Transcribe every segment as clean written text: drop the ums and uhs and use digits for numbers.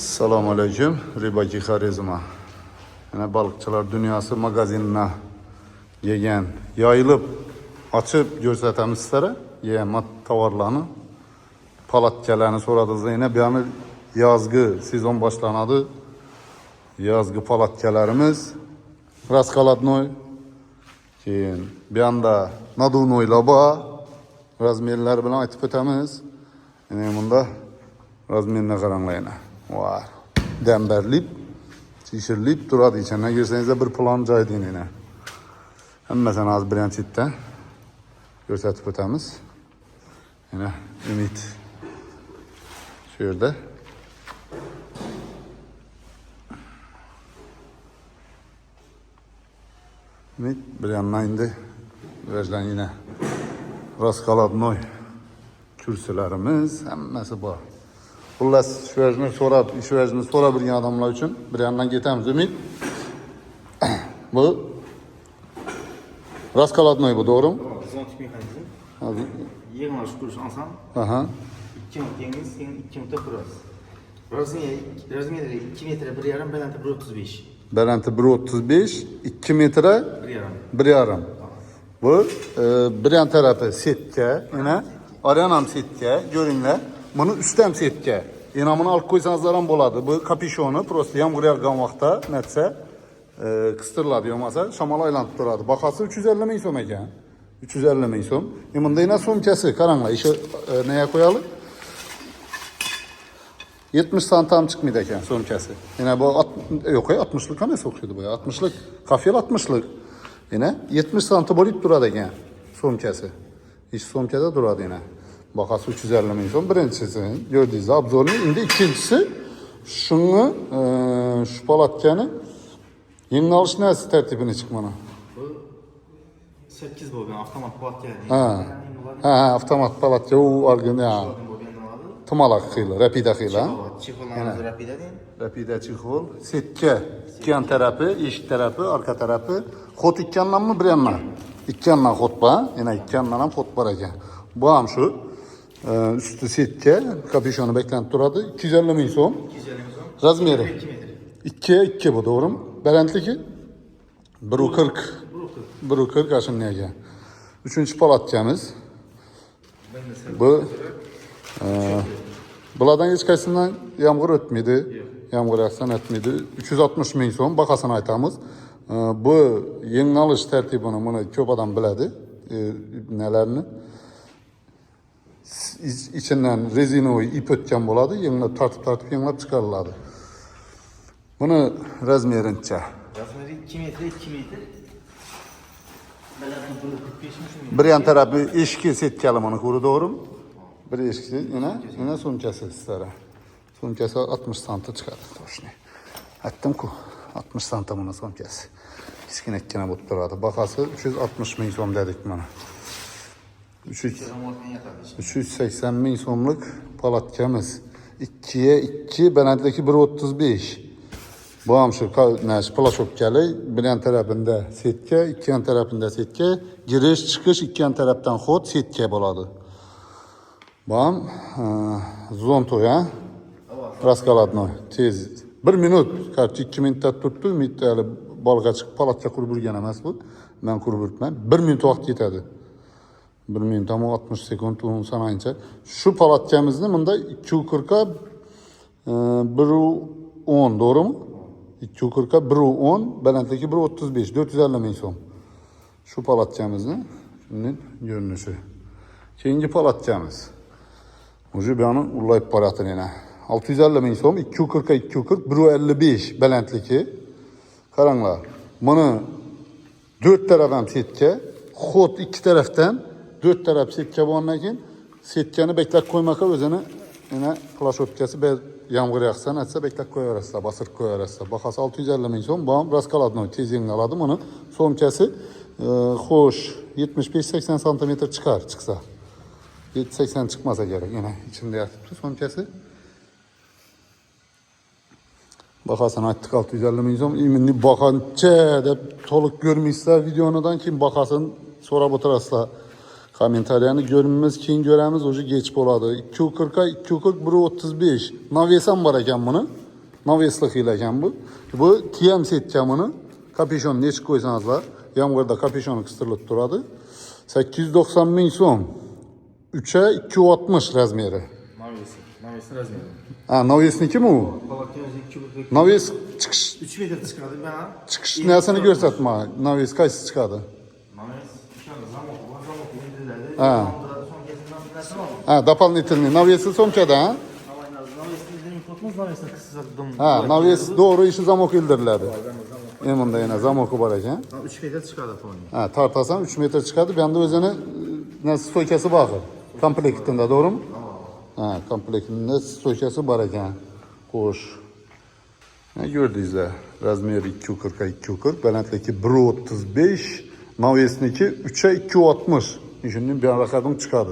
Assalomu alaykum, Ribaki Xarizma. Yana balıkçılar dünyası magazinine yegan, yayılıp açıp göstertemiz sizlere yegan tovarlarını, palatkalarını soradınız. Yine bir an yazgı sezon başlanadı. Yazgı palatkalarımız Raskaladnoy, keyin bir anda Nadunoyla ba razmerler bilan aytib o'tamiz. Yine bunda razmerine qaranglar. Var. Demberlip, şişirlip duradi içine girseniz bir plan joyda yine. Hammasini az birinchidan ko'rsatib o'tamiz. Yine Ümit shu yerda. Ümit bir yandan indi. Birazdan yine Raskaladnoy kürsülerimiz hammasi bor. Xullas shu yerni so'rab, ish vajini so'rabilgan odamlar uchun bir yandan ketamiz. Ümit. Bu Raskaladnoy bu, to'g'rimi? Zontik mexanizm. Yig'ma qurish oson. Aha. 2 minutdangiz sen 2 minutda qurasiz. Razmeri 2 metr 1,5, balanti 1,35. Balanti 1,35, 2 metre 1,5. 1,5. Bu bir yan tarafı setka, yine arayan setka, görünler. Bunu üstten setka. Yine bunu alıp koysanızlar ham bo'ladi. Bu kapüşonu prosta yağmur yağgan vaqtda netse kıstırıladi yomasa şamal aylanıp duradi. Bakası 350 ming so'm ekan. 350 ming so'm. Bunda yine so'mkasi, qaranglar, işi neye koyalım? 70 santim çıkmaydı ekan so'mkasi. Yine bu yok 60'lık qanday o'xshaydi bu? 60'lık, kafel 60'lık. Yine 70 santim bo'lib turadi ekan so'mkasi. İş so'mkada turadi yine. Bakası 350 ming so'm birinchisi. Gördünüz obzorni. Endi ikkinchisi shuni şu palatkani yengni olish narsa tartibini chiqmana. Bu 8 bo'lgan avtomat palatka. Ha, avtomat palatka u olgan ya. Tumalak xili, rapida xili. Chexollarimiz rapida deyin. Rapida chexol, setka, ikki yon tarafi, eshik tarafi, orqa tarafi, xot ikki yondanmi bir yondan? İkki yondan xot bor, yana ikki yondan ham xot bor ekan. Bu ham shu. Üstü setka, kapüşonu beklenip duradi. 250 ming so'm. 250 ming so'm. Razmeri 2 metr. 2 bu, to'g'rimi? Balandligi 1,40. 1,40 aşın ekan. Üçüncü palatkamiz. Bu bulardan hech qaysidan yomg'ir o'tmaydi. Yomg'ir yog'sa o'tmaydi. 360 ming so'm bahasini aytamiz. Bu yengni olish tartibini buni ko'p odam biladi. Nelerini? İçinden rezinoviy ip o'tgan bo'ladi, yenglab tortib yenglab chiqariladi. Buni razmerincha. Razmeri 2 metr 2 metr. Balanti 1,45 ming. Bir yan tarafı eshiki setkali mana ko'ri, to'g'rimi? Bir eshikni yine so'mkasi sizlarga. So'mkasi 60 santim chiqadi, to'shni. Aytdim-ku, 60 santim buni so'mkasi. Kichkinakkina bo'lib turadi. Bahasi 360 ming so'm dedik mana. 380 ming so'mlik palatkamiz. 2'ye 2, balandligi 1,35. Bu ham shu plashokkali, bir yan tarafında setka, ikki yan tarafında setka, girish chiqish ikki yan tarafdan xod setka bo'ladi. Bu ham zontoy, ha? Raskaladnoy. Tez 1 minut, qarchi 2 minutda turibdi. Umidda hali bolga chiqib palatka qurib yurgan emas bu. Men qurib yuribman. 1 minut vaqt ketadi. 1 minut ama 60 sekund sanayınca. Şu palatkamizni bunda 240'a 1,10, doğru mu? 240'a 1,10, balandligi 1,35, 450 ming so'm. Şu palatkamizni shundan görünüşü. Keyingi palatkamiz. Uju bu yana ullayib boryapti yana. 650 ming so'm, 240'a 240, 1,55 balandligi. Qaranglar. Buni 4 taraf ham setka, xot ikki tarafdan 4 taraf setka bo'lgandan keyin setkani beklab qo'ymaqqa o'zini yana flash o'tkasi bir yomg'ir yog'sa, atsa beklab qo'yaverasizlar, bosirib qo'yaverasizlar. Bahasi 650 ming so'm. Bu ham Raskaladnoy tez yengni oladi buni. So'mkasi xo'sh 75-80 santimetr chiqsa. 80 chiqmasa kerak. Yana ichida yotibdi so'mkasi. Bahasini aytdik 650 ming so'm. Endi bahancha deb to'liq ko'rmaysizlar videodan keyin bahasini so'rab o'tirasizlar. Kommentariyani görünmez keyin göremiz, oju geç boladı. 240'a 240, 1,35. Navesam var ekan buni. Naveslik ekan bu. Bu TM setken bunu. Kapüşon neçik koysanızlar. Yağmurda kapüşonu kıstırılıp duradı. 890 bin so'm. 3'e 260 razmeri. Navesi razmeri. Ha, Navesniki mi o? Palatyon 2 Naves çıkış 3 metre çıkardı bana. çıkış nesini gösterme. Naves kaysı çıkadı? Naves çıkardı. Zamok indirilerde. Ha. Son getirmem bir nasıl oldu? Ha, dapal nitilini. Navesi somkada ha? Navesini dedim tutmaz. Navesini kısadım. Ha, Naves doğru işi zamok ildiriladi. Emunda yana zamoku var ekan. 3 metre çıkardı Tony. Ha, tartasan 3 metre çıkardı. Ben de özüne nasıl soykası bakır. Komplektinde doğru mu? Ha, komplektinde soykası var ekan. Hoş. Ne gördünüzler? Razmeri 240'a 240. Belent'teki 1.35. Naves'niki 3'e 260. Şimdi bir rakamım çıkardı.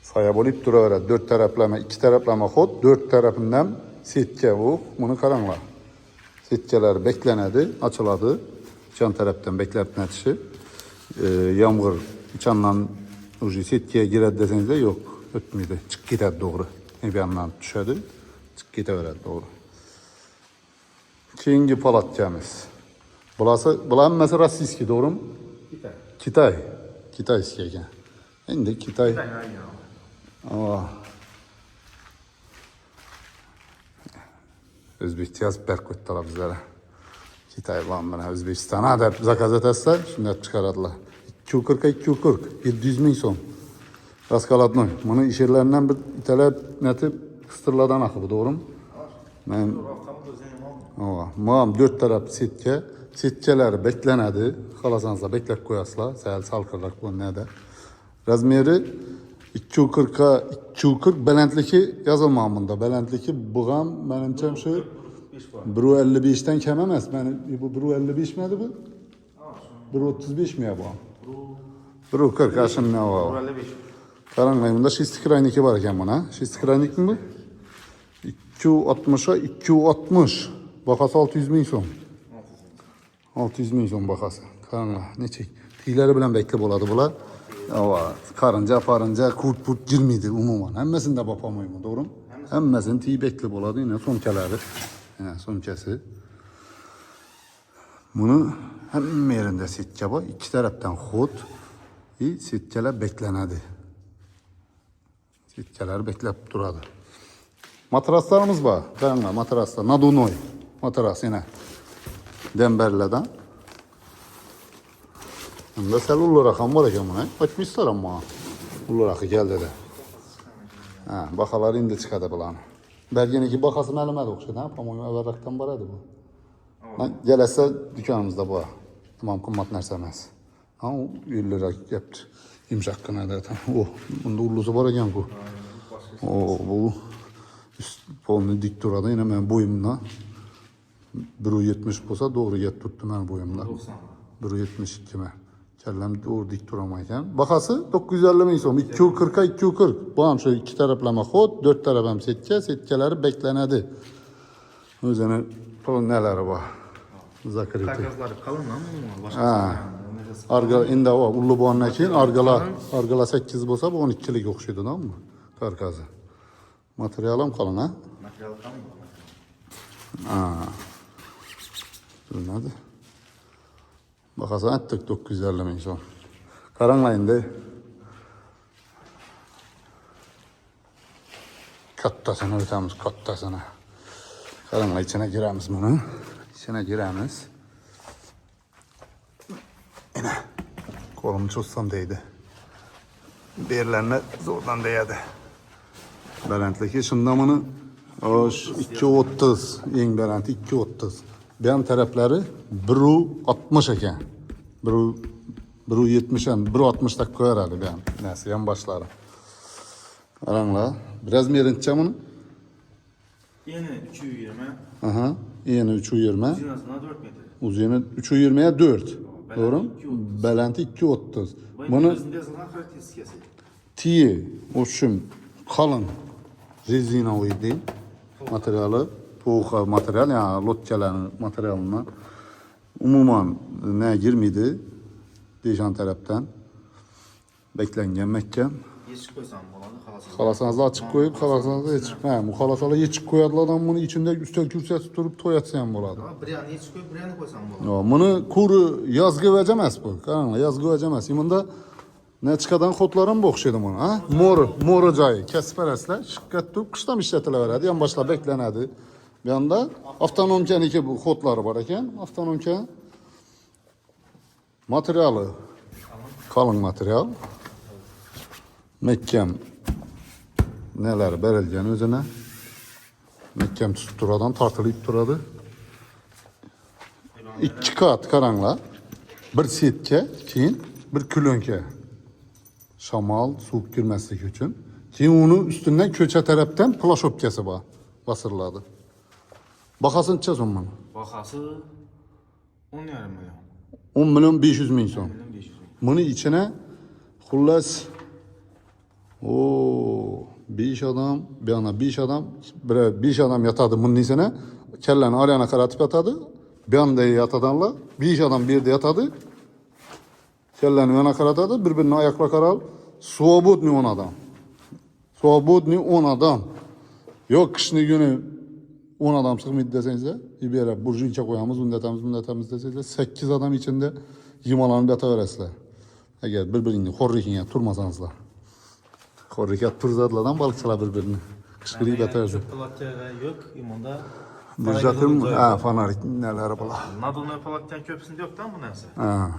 Saya bolup duraveradi. 4 taraflama, 2 taraflama hod, 4 tarafından setke bu. Bunu qaranglar. Setkeler beklenedi, açıladı. Can taraftan beklentinin atışı. Yağmur içandan ucu setkeye girer deseniz de yok. Ötmeydi. Çık gider doğru. Bir yandan düşedi. Çık gideveradi doğru. Keyingi palatkamız. Bular mesela rossiyski doğru mu? Kitay. Kitayski ekan. Endi Kitay. Aa. O'zbekcha yozib berib qo'ydilar bizlarga. Kitay bilan O'zbekistonga deb zakaz etasizlar, shunday chiqaradilar. 240 ga 240, 700 ming so'm. Raskaladnoy. Buni ish yerlaridan bir italab netib qistirlardan aqib, to'g'rimi? Men Mam 4 taraf setke. Setkeler beklenedi. Xalasanızlar beklep koyasızlar. Sel salkırlak bu nede. Razmeri 240'a 240 Belentliki yazılmamında. Belentliki buğam benimçem şu 1.55'ten kem emas. Bu 1.55 miydi bu? 1.35 mi ya bu? 1.40 aşın ne var? 55. Bunda şistikrayniki var ekan buna. Şistikraynik mi bu? 260'a 260. Bakası 600 ming so'm. 600 ming so'm bakası. Qaranglar, nechik. Tiyleri bilan beklep bo'ladi bular. Karınca parınca kurt purt girmeydi umuman. Hemmesinde bapamayım doğru mu? Hemmesini tiy beklep bo'ladi. Yine somkaları. Yine somkası. Bunu hem yerinde setke var. İki taraftan hot. Setkeler beklenedi. Setkeler beklep duradı. Matraslarımız var. Qaranglar, matraslar. Nadunoy. Matras yine. Demberleden. Bunda sel ullu rakam var ekan buna. Açmışlar ama. Ullu rakı geldi de. Ha, bakalar indi çıkadı bulanı. Belgeniki bakası məlumədi oxşadı. Ha, pamoyum əvvəlrakdan var idi bu. Gələsə dükkanımızda bu. Tamam, qımmat nərsə emas. Ha, o 50 lira yaptı. İmşaq qınadı. Oh, bunda ullusu var ekan bu. Oh, bu. Polunu dik duradı. Yine mən boyumla 1.70 olsa doğru yet tuttu mən boyumla. 1.72 mən. Kellem doğru dik duramayken. Bakası 950 ming so'm. 240'a 240. Bu ham şu iki taraflama hod, 4 taraf hem setke. Setkeleri beklenedi. Özene neler var? Zakırıtı. Takazları kalın lan mı? Ha. Argala indi o ullu boğanına keyin argala 8 bolsa bu 12'lik oxşaydı da mı? Karkazı. Materialim kalın ha? Materyal kalın mı? Ha. Durmadı. Bakasan ettik 950 ming so'm. Qaranglar endi. Kattasini o'tamiz, kattasini. Qaranglar, içine giramiz buni. İçine giramiz. Yine qo'limni cho'zsam deydi. Berlarni zo'rdan deyadi. Balandligi shunda buni 2.30, eng baland 2.30. Bu ham taraflari 1.60 ekan. 1.70 ham 1.60 tak koyaradi bu ham. Nasi ham boshlari. Qaranglar, biraz merincha buni. Yeni 320. Aha, yeni 320. Uzinasına 4 metre. Uzuni 320'ye 4. Doğru? Balanti 2.30. Bunu Gözünde yazılan karakteristikası. tiye, uçum, kalın rezinovi değil. Materyali, toğuqa materyal, yani lotkelerin materyalına umuman ne girmedi. Dejan taraftan beklengen mekken. yechib qo'ysam bo'ladi, xolos. Xalasanızda açık koyup, xalasanızda yechib. Ha, bu xalasalar yechib qo'yadilar, adam bunu içinde üstel kürsesi turup to'yatsa ham bo'ladi. Bir yanni yechib qo'yib, bir yanni qo'ysam bo'ladi. Yo, buni kuri yozgi vaja emas bu. Qaranglar, yozgi vaja emas. Bunda nechkadan xotlar ham o'xshaydi buni, ha? Mo'ri joyi, kesib berasizlar, shiqqat turib qishdan ishlatilaveradi, ham boshlab beklanadi. Bu yoqda avtonomkaniki bu xotlari bor ekan, avtonomka materiali qalin material. Mehkem neler berilgan o'zine. Mehkem tutib turadan tartılıp turadi. 2 kat qaranglar. Bir setga, keyin bir kulonka. Shamol, suv kirmasligi uchun. Keyin uni ustidan ko'cha tarafdan plashopkasi bor, bosiriladi. Bahasini necha so'm buni? Bahası 10,5 million. 10 milyon 500 ming so'm. 10,5 million. Buni ichine xullas 5 adam, bir yana 5 adam, 5 adam yatadı bunun içine. Kelleni aryana qaratib yatadı. Bir yanda yatadanlar, 5 adam bir yerde yatadı. Kelleni yana qaratadı, birbirine ayakla qaral. Svobodni 10 adam. Svobodni 10 adam. Yok kışni günü 10 adam çıkmaydı desenize. İbere burjuncha koyamız, undetamiz desenize. 8 adam içinde yimalanıp yataverasizlar. Eğer birbirini xorrikinga turmasanızlar. Xorrika turzadilardan balıkçılar birbirini. Kışkırıp yataverdi. Palatyalar yok, imanda. Düzəltdim, ha, fanarik nələri bula. Nadolnoy palatyan köprüsünde yok lan bu narsa. Ha.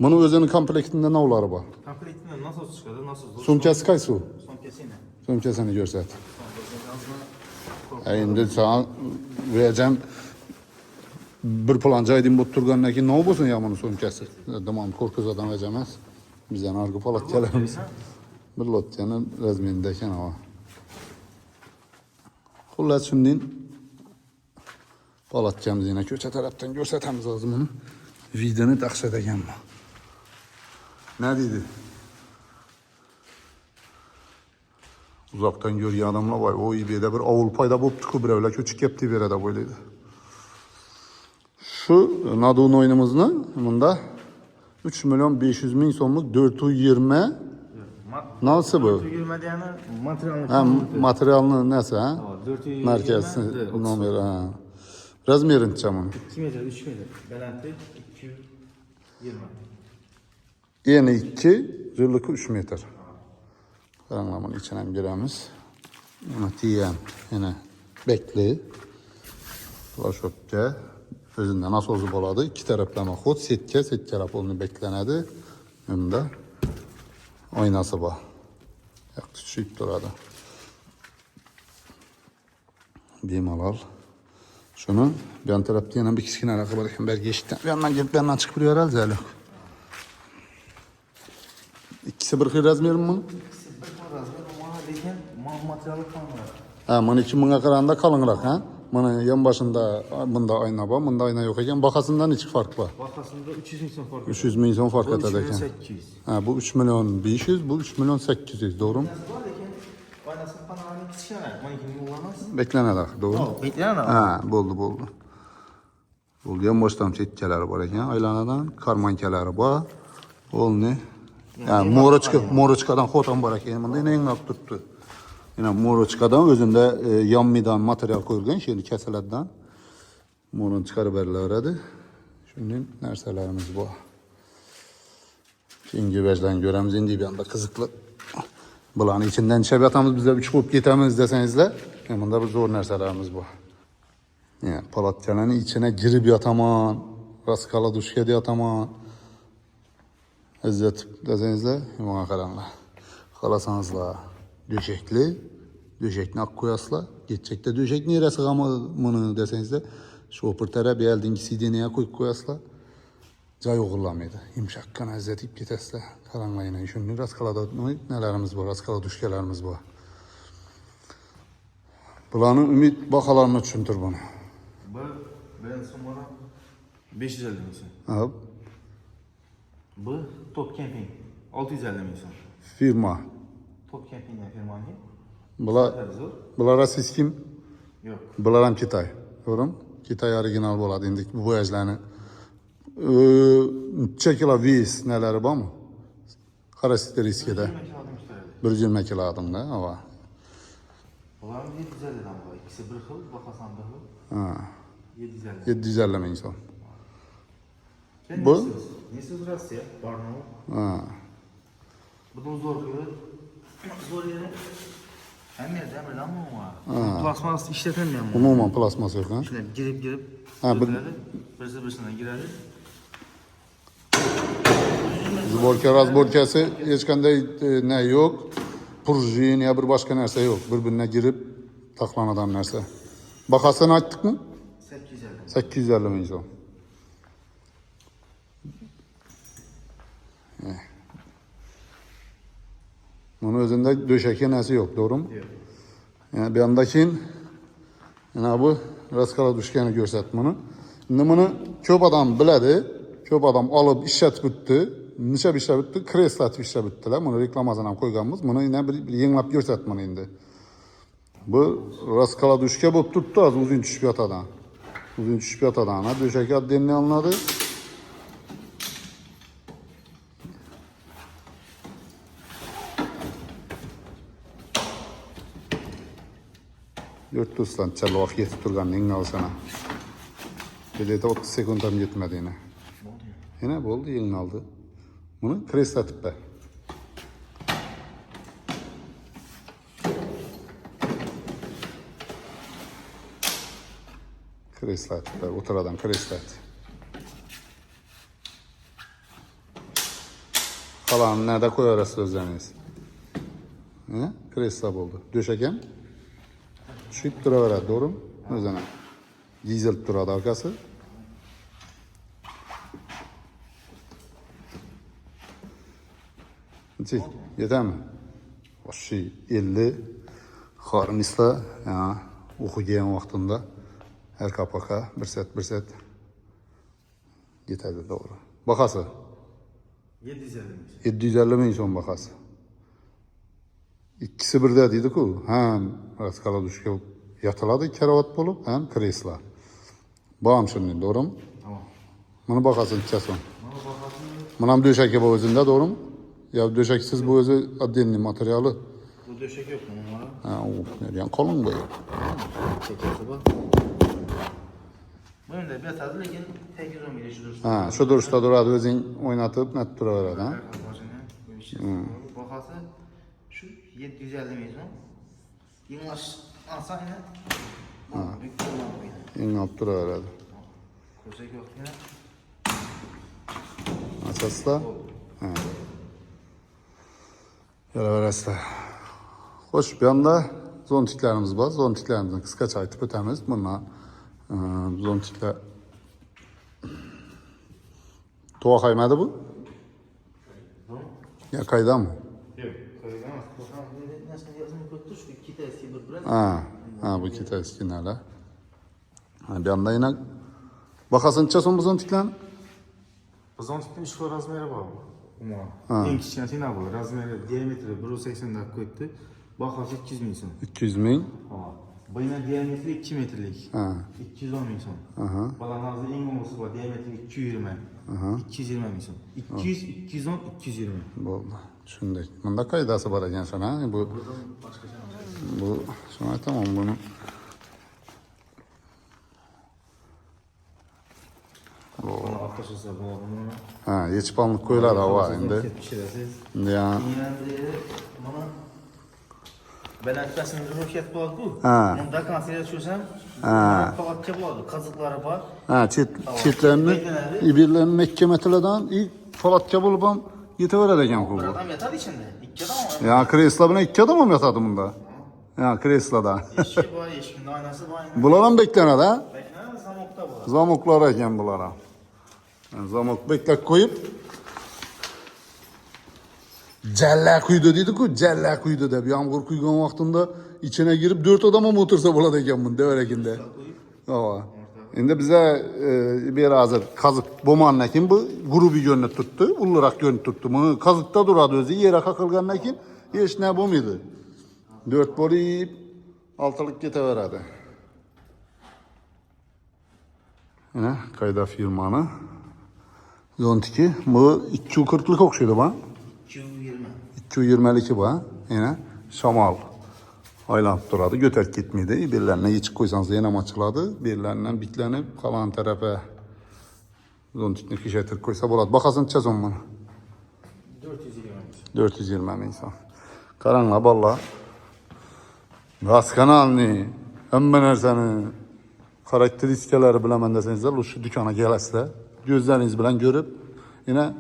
Bunun özünün komplektində nə oları var? Komplektinde nasıl çıkıyordu, nasıl zor? Sumkası qaysı? Son kesine. Sumkasını görsət. İndi sana verəcəm bir planca edin bu turgandan ki, nə olsun ya bunun sumkası? Tamam, korkuzadan verəcəməz. Bizdən arqı palatyalarımız. Bir lotyanın rəzmindəkən hava. Xullas şimdi palatyamız yine köçə tərəfdən görsətəmiz lazım bunu. Videonu təqsət edən bu. Nə dedi? Uzaktan görüyor adamlar var. O İB'de bir avul payda bulup çıkıp bir evle küçük yaptı bir arada böyleydi. Şu Nadun oyunumuzda bunda 3 milyon 500 bin sonluk 420 nasıl bu? 420 yani materyalini. Ha, materyalını nasıl ha? 420 Merkez evet. numara ha. Biraz mı yerineceğim onu? 2 metre, 3 metre. Belenti 220. Yeni 2, yıllık 3 metre. Karanlamanın içine giremiz. Yine tiyen, yine bekli. Flaşopke. Özündə nasıl olzu boladı? 2 tərəfləmə xod, setke tərəf onu beklənədi. Önündə oynası var. Yaxşı düşüb duradı. Bemalal. Şunu bir yan tərəfdə yenə bir kiçik əlaqə var. Bəlkə eşitdən. Bir yandan gelip bir yandan çıxıb bir yerəl zəli. İkisi bir xil rəzmerim bunu? İkisi bir xil razmer ama lekin materyali kalmıyor. Ha, bunu 2000'e qaranda kalınıraq, ha? Bunun yan başında bunda ayna var, bunda ayna yok ekan. Bakasından hiç fark var. Bakasında 300 milyon fark var. 300 milyon fark Bu 3 eder milyon ekan. 800. Ha, bu 3 milyon 500, bu 3 milyon 800, doğru mu? Var lekin aynasının panoramik kichkina. Manikini ulanmaz. Beklenedak, doğru mu? Beklenen Ha, buldu. Buldu. Yan baştan setkeleri var ekan, aylanadan, karmankeleri var. Ol ne? Yani Moroçkadan xotan var ekan, bunda yine engap tuttu. Yine Moroçkadan özünde yanmidan materyal koyulgan, şimdi keselerden. Morun çıkarıp verilerdi. Şimdi nerselerimiz bu. Şimdi vecden göremiz indi bir anda kızıklı. Bulanın içinden çebetamız bize bir çıkıp gitemiz desenizle. Bunda bir zor nerselerimiz bu. Yani palatyanın içine girip yataman, raskala duşkedi yataman. İzzet desenizle, imana karanla. Kalasanızla döşekli, döşekli ak koyasla. Geçecekte döşek neresi gamını desenizle. Şu opırtere bir eldingisi deneye koyup koyasla. Cay oğurlamaydı. Yumuşakkan izletip gitesle. Karanlayına şimdi raskalada nelerimiz var, raskala duşkelerimiz var. Bulanın ümit bakalarını düşündür bunu. Ben sonra 550 milyon. Abi, Bu Top Camping 650 milyon. firma. Top Camping firmanı. Bulara siz kim? Yok. Bular ham Kitay. Doğru mu? Kitay orijinal bo'ladi endi bu ajlarni. Necha kilo vis nelari bormi? Qarasizlar riskida. 120 kilodan da hava. Bularning 750 dan bor. İkisi bir xil, baqasan bir xil. Ha. 750. 750 ming so'm. Bu? Bu? Nesiz Rossiya? Barnaul. Ha. Bunun zor yeri. Zor yeri. Hem yerde hem de ama plasmas işletilmiyor mu? Umuman plasmas yok ha. Şöyle girip Ha, birisi birisine giradi. Zborka razborkasi hech qanday ne yok. Prujin ya bir boshqa narsa yo'q. Bir-birine girib taxlanadigan narsa. Bahasini aytdikmi? 850. 850 ming so'm. Buni o'zida döşek narsa yo'q, to'g'rimi? Yo'q. Yani bir anda keyin mana bu raskaladushkani ko'rsatdi buni. Endi buni ko'p odam biladi, ko'p odam olib ishlatib o'tdi. Necha ishlab o'tdi? Kreslatib ishlab o'tdilar. Buni reklamasini ham qo'yganmiz. Buni yana bir yenglab ko'rsatdi buni endi. Bu raskaladushka bo'lib turibdi, hozir uzun tushib yotadi. Uzun tushib yotadi. Ana döşek addenni olinadi. Dört do'stlar chalvoq yetib turganini eng olsana. Beleda 30 sekund ham yetmadi yana. Yana bo'ldi, yengni oldi. Buni kreslatib ber. Kreslatib ber, o'tiradan kreslat. Qalanini nerede qo'yarasiz o'zlaringiz? Kresla bo'ldi. Döşek ham tushib turaveradi, to'g'rimi? O'zini yezilib turadi orqasi. Nechi? Yetami? Oshi 50 xorislar, o'qigan vaqtimda her kapaqa bir set yetadi, to'g'ri. Bahasi 750 ming. 750 ming so'm bahasi. İkisi birde deydi-ku, hem raskaladushka yotiladi karavot bo'lib, ham kresla. Bo'm shunday, to'g'rimi? Tamam. Buni bahasi necha so'm? Mana bahasini Mana ham döşek bu o'zida, to'g'rimi? Ya döşeksiz bu o'zi отдельный materiali. bu döşek yok mu numara? Ha, u nereden qolin bu? Çekildi bu. Bunu da yatadi lekin 810 ming duruşda. Ha, shu durishda turadi, o'zing o'ynatib, net turaveradi, ha? Bahası şu 750 ming so'm. Yenglash alsa yine. Büyük kullanmaydı. Eng olib turaveradi. Ko'sak yo'q yine. Asosda. Ha. Yaraverasizlar. Xo'sh, bu yoqda zontiklarimiz bor. Zontiklarimizni qisqacha aytib o'tamiz. Bunlar zontiklar to'g'ri qaymadi bu? Ya qaydami? Yo'q, qo'ygan. Nasıl yazını koydu şu kitaysi bir brend. Ha, bu kitayskiy nala. Ha, bu yoqda yana bahasi necha so'm bu zontiklarni? Bu zontikning 3 xil razmeri bor. Eng kichkinasi nima bu? Razmeri diametri 1.80 dan ko'pdi. Bahasi 200 ming so'm. 200 ming. Bu yine diametri 2 metrlik. Ha. 210 ming so'm. Balanazda eng umusi bor, diametri 220. 220 ming so'm. 200, 210, 220. Bo'ldi. Shunday. Bunda qoidasi bor ekan sana. Bu shuni aytaman buni. Buni orqasiga bo'ladi. Ha, yechpanlik qo'yiladi havo endi. Endi ya. Mana balandtasini ro'yxat bor-ku. Unda konservat tushsam, palatcha bo'ladi, qaziqlari bor. Ha, chetlarini, ibirlarini 2 metrdan palatcha bo'lib ham yetaveradi ekan bu. Bir odam yotadi ichida. 2 odam. Ya kreslo bilan 2 odam ham yotadi bunda. Ya kresloda. Eshik bor, eshikning oynasi bor. Bular ham beklanadi, ha? Beklanadi, zamokda bor. Zamoklar ekan bular ham. Zamok beklab qo'yib jalla quydi deydi-ku, jalla quydi deb yomg'ir quygan vaqtimda ichine girib 4 odam ham o'tirsa bo'ladi ekan bunda varakinde. Ha. Endi biza hozir qaziq bo'lgandan keyin bu gurubiy ko'rinib turibdi, ulliroq ko'rinib turibdi. Buni qaziqda turadi o'zi, yere qaqilgandan keyin hech narsa bo'lmaydi. 4 bo'lib oltilik ketaveradi. Mana qayda firmani zontiki bu 240lik o'xshaydi bu. 220. 220liki bu. Yine şamal aylanıp duradı. Götürüp gitmedi. Birlerine geçip koysanız yine açıladı. Birlerinden bitlenip kalan tarafa zontikni kişetir koysa buladı. Bakasın çözüm bunu. 420 insan. Karanla balla. Gaz kanalını, hemen erseni, karakteristikeleri bilemem deseniz de şu dükkana gelesle gözleriniz bilen görüp yine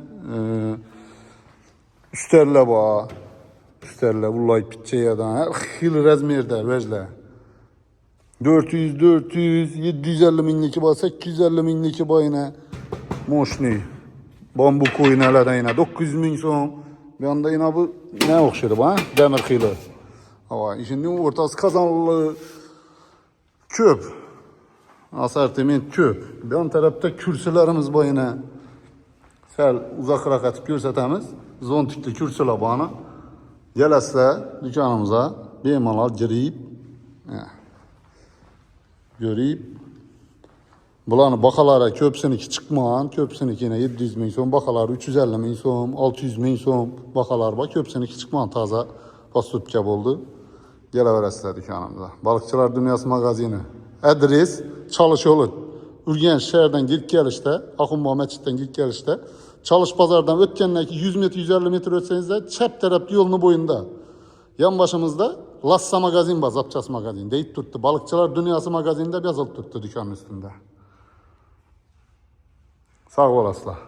üsterle bağa, üsterle vallahi pitçeyeden her xil razmerde vezle 400, 400, 750 minlik bağı, 850 minlik bağı yine moşni, bambu koyunelerden yine 900 min son. Bir anda yine bu ne okşadı bu ha? Demir xili. Hava işin ortası kazanlı köp. Asortiment köp. Bir an tarafta kürsülerimiz var yine. Sel uzakırak atıp görsətemiz. Zontikli kürsüler bana. Gelesle dükkanımıza bemalal girip görüp bulanı bakalara köpsüniki çıkmayan, köpsüniki yine 700 min son, bakalar 350 min son, 600 min son bakalar var. Köpsüniki çıkmayan taza fast keb oldu. Geleverəsizlər dükkanımıza. Balıkçılar Dünyası magazini. Adres Çalışoğlu. Ürgənç şehirden girip gelişte, Akınbağ Məsciddən girip gelişte, Çalış Pazardan ötkenden 100 metre 150 metre ötseniz de çep taraflı yolunu boyunda. Yan başımızda Lassa magazin var, Zapças magazin. Deyip tuttu. Balıkçılar Dünyası magazininde yazılıp tuttu dükkanın üstünde. Sağ olasınlar.